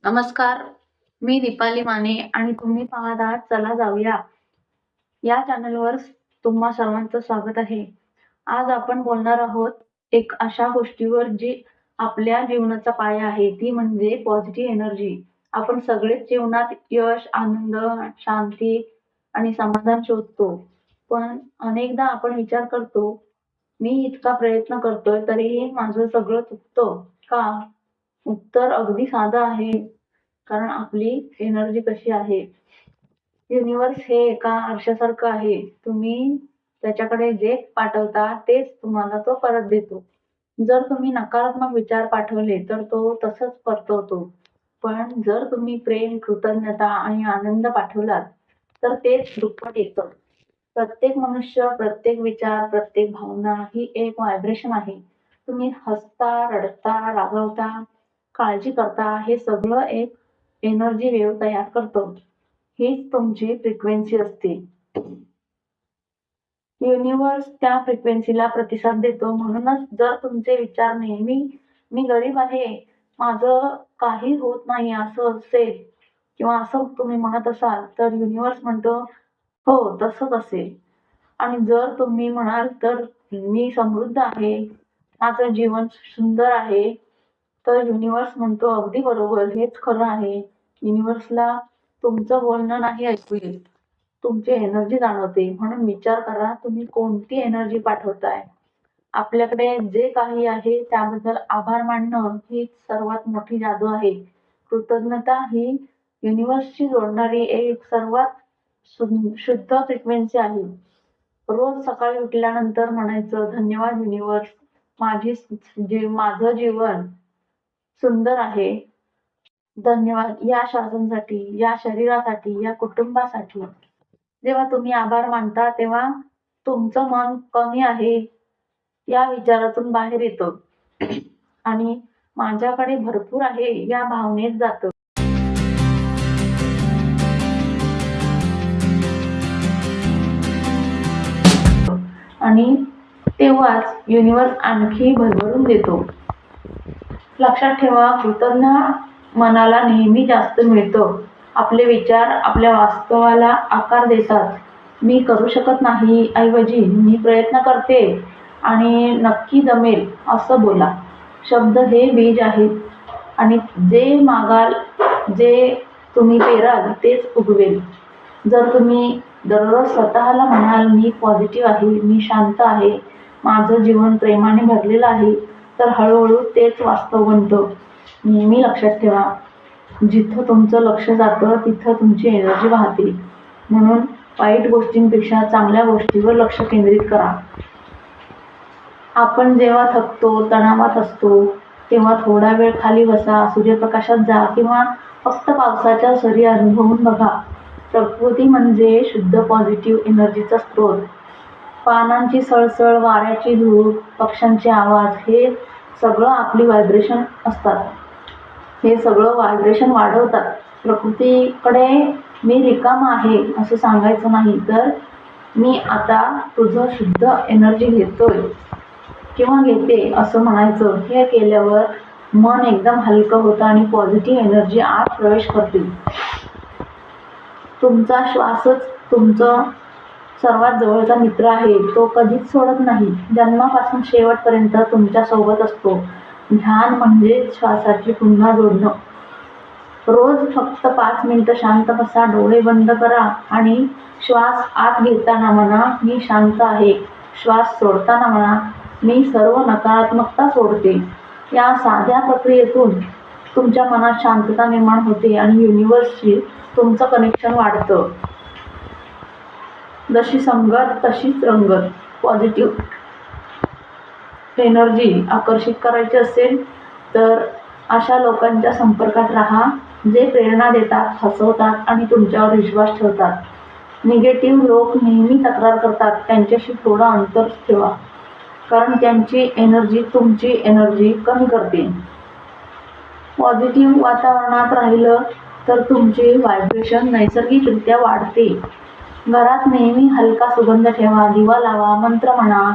नमस्कार, मी दीपाली माने आणि तुम्ही पाहत आहात चला जाऊया. या चॅनलवर तुम्हा सर्वांचं स्वागत आहे. आज आपण बोलणार आहोत एक अशा गोष्टीवर जी आपल्या जीवनाचा पाया आहे, ती म्हणजे पॉझिटिव्ह एनर्जी. आपण सगळेच जीवनात यश, आनंद, शांती आणि समाधान शोधतो. पण अनेकदा आपण विचार करतो, मी इतका प्रयत्न करतोय तरीही माझं सगळं चुकतं का? उत्तर अगदी साधं आहे. कारण आपली एनर्जी कशी आहे. युनिव्हर्स हे एका आरशासारखं आहे. तुम्ही त्याच्याकडे जे पाठवता तेच तुम्हाला तो परत देतो. जर तुम्ही नकारात्मक विचार पाठवले तर तो तसंच परतवतो. पण जर तुम्ही प्रेम, कृतज्ञता आणि आनंद पाठवलात तर तेच दुप्पट येतं. प्रत्येक मनुष्य, प्रत्येक विचार, प्रत्येक भावना ही एक व्हायब्रेशन आहे. तुम्ही हसता, रडता, रागवता, काळजी करता हे सगळं एक एनर्जी वेव्ह तयार करतो. हीच तुमची फ्रिक्वेन्सी असते. युनिव्हर्स त्या फ्रिक्वेन्सीला प्रतिसाद देतो. म्हणूनच जर तुमचे विचार नेहमी मी गरीब आहे, माझं काही होत नाही असं असेल किंवा असं तुम्ही म्हणत असाल तर युनिव्हर्स म्हणतो हो तसंच असेल. आणि जर तुम्ही म्हणाल तर मी समृद्ध आहे, माझं जीवन सुंदर आहे, तर युनिव्हर्स म्हणतो अगदी बरोबर, हेच खरं आहे. युनिव्हर्सला तुमचं बोलणं नाही ऐकू येत, तुमची एनर्जी जाणवते. म्हणून विचार करा तुम्ही कोणती एनर्जी पाठवताय. आपल्याकडे जे काही आहे त्याबद्दल आभार मानणं ही सर्वात मोठी जादू आहे. कृतज्ञता ही युनिव्हर्सशी जोडणारी एक सर्वात शुद्ध फ्रिक्वेन्सी आहे. रोज सकाळी उठल्यानंतर म्हणायचं धन्यवाद युनिव्हर्स, माझं जीवन सुंदर आहे. धन्यवाद या श्वासांसाठी, या शरीरासाठी, या कुटुंबासाठी. जेव्हा तुम्ही आभार मानता तेव्हा तुमचं मन कमी आहे या विचारातून बाहेर येतं आणि माझ्याकडे भरपूर आहे या भावनेत जातं. आणि तेव्हाच युनिव्हर्स आणखी भरभरून देतो. लक्षात ठेवा, कृतज्ञ मनाला नेहमी जास्त मिळतं. आपले विचार आपल्या वास्तवाला आकार देतात. मी करू शकत नाही ऐवजी मी प्रयत्न करते आणि नक्की जमेल असं बोला. शब्द हे बीज आहेत आणि जे मागाल, जे तुम्ही पेराल तेच उगवेल. जर तुम्ही दररोज स्वतःला म्हणाल मी पॉझिटिव्ह आहे, मी शांत आहे, माझं जीवन प्रेमाने भरलेलं आहे, तर हळूहळू तेच वास्तव बनतं. नेहमी लक्षात ठेवा, जिथं तुमचं लक्ष जातं तिथं तुमची एनर्जी वाहते. म्हणून वाईट गोष्टींपेक्षा चांगल्या गोष्टीवर लक्ष केंद्रित करा. आपण जेव्हा थकतो, तणावात असतो, तेव्हा थोडा वेळ खाली बसा, सूर्यप्रकाशात जा किंवा फक्त पावसाच्या सरी अनुभवून बघा. प्रकृती म्हणजे शुद्ध पॉझिटिव्ह एनर्जीचा स्रोत. पानांची सळसळ, वाऱ्याची झुळूक, पक्ष्यांचे आवाज हे सगळं आपली व्हायब्रेशन असतात. हे सगळं व्हायब्रेशन वाढवतात. प्रकृतीकडे मी रिकामा आहे असं सांगायचं नाही, तर मी आता तुझं शुद्ध एनर्जी घेतोय किंवा घेते असं म्हणायचं. हे केल्यावर मन एकदम हलकं होतं आणि पॉझिटिव्ह एनर्जी आत प्रवेश करते. तुमचा श्वासच तुमचं सर्वात जवळचा मित्र आहे. तो कधीच सोडत नाही. जन्मापासून शेवटपर्यंत तुमच्या सोबत असतो. ध्यान म्हणजे श्वासाची पुन्हा जोडणं. रोज फक्त 5 मिनिटं शांत बसा, डोळे बंद करा आणि श्वास आत घेताना म्हणा मी शांत आहे, श्वास सोडताना म्हणा मी सर्व नकारात्मकता सोडते. या साध्या प्रक्रियेतून तुमच्या मनात शांतता निर्माण होते आणि युनिव्हर्सशी तुमचं कनेक्शन वाढतं. जशी संगत तशीच रंगत. पॉझिटिव्ह एनर्जी आकर्षित करायची असेल तर अशा लोकांच्या संपर्कात राहा जे प्रेरणा देतात, हसवतात आणि तुमच्यावर विश्वास ठेवतात. निगेटिव्ह लोक नेहमी तक्रार करतात, त्यांच्याशी थोडं अंतर ठेवा, कारण त्यांची एनर्जी तुमची एनर्जी कमी करते. पॉझिटिव्ह वातावरणात राहिलं तर तुमची व्हायब्रेशन नैसर्गिकरित्या वाढते. घरात नेहमी हलका सुगंध ठेवा, दिवा लावा, मंत्र म्हणा.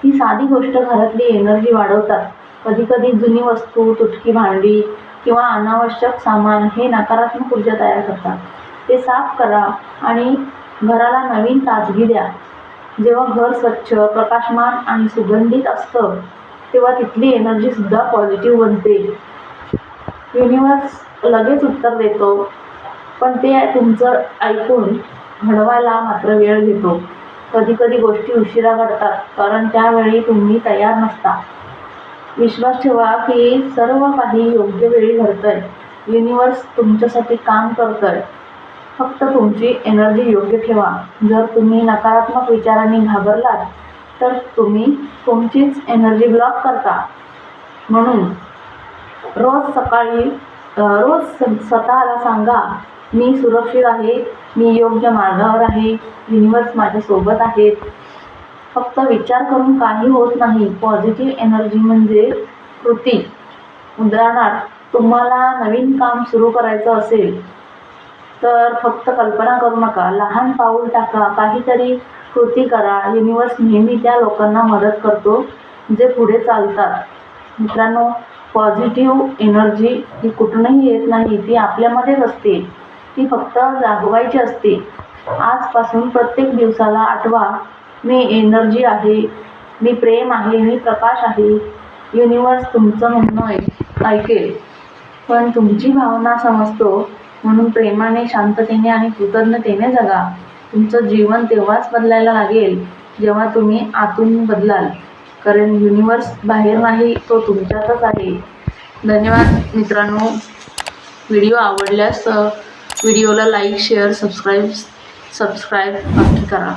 ही साधी गोष्ट घरातली एनर्जी वाढवतात. कधी कधी जुनी वस्तू, तुटकी भांडी किंवा अनावश्यक सामान हे नकारात्मक ऊर्जा तयार करतात. ते साफ करा आणि घराला नवीन ताजगी द्या. जेव्हा घर स्वच्छ, प्रकाशमान आणि सुगंधित असतं तेव्हा तिथली एनर्जी सुद्धा पॉझिटिव्ह बनते. युनिवर्स लगेच उत्तर देतो, पण ते तुमचं ऐकून घडवायला मात्र वेळ घेतो. कधी गोष्टी उशिरा घडतात कारण त्यावेळी तुम्ही तयार नसता. विश्वास ठेवा की सर्व काही योग्य वेळी घडतंय. युनिवर्स तुमच्यासाठी काम करतंय. फक्त तुमची एनर्जी योग्य ठेवा. जर तुम्ही नकारात्मक विचारांनी घाबरलात तर तुम्ही तुमचीच एनर्जी ब्लॉक करता. म्हणून रोज स्वतःला सांगा, मी सुरक्षित आहे, मी योग्य मार्गावर आहे, युनिवर्स माझ्यासोबत आहेत. फक्त विचार करून काही होत नाही. पॉझिटिव्ह एनर्जी म्हणजे कृती. उदाहरणार्थ, तुम्हाला नवीन काम सुरू करायचं असेल तर फक्त कल्पना करू नका, लहान पाऊल टाका, काहीतरी कृती करा. युनिवर्स नेहमी त्या लोकांना मदत करतो जे पुढे चालतात. मित्रांनो, पॉझिटिव्ह एनर्जी ही कुठूनही येत नाही, ती आपल्यामध्येच असते. ती फक्त जागवायची असते. आजपासून प्रत्येक दिवसाला आठवा, मी एनर्जी आहे, मी प्रेम आहे, मी प्रकाश आहे. युनिवर्स तुमचं म्हणणं ऐकेल, पण तुमची भावना समजतो. म्हणून प्रेमाने, शांततेने आणि कृतज्ञतेने जगा. तुमचं जीवन तेव्हाच बदलायला लागेल जेव्हा तुम्ही आतून बदलाल. कारण युनिवर्स बाहेर नाही, तो तुमच्यातच आहे. धन्यवाद मित्रांनो. व्हिडिओ आवडल्यास व्हिडिओला लाईक, शेअर, सबस्क्राईब नक्की करा.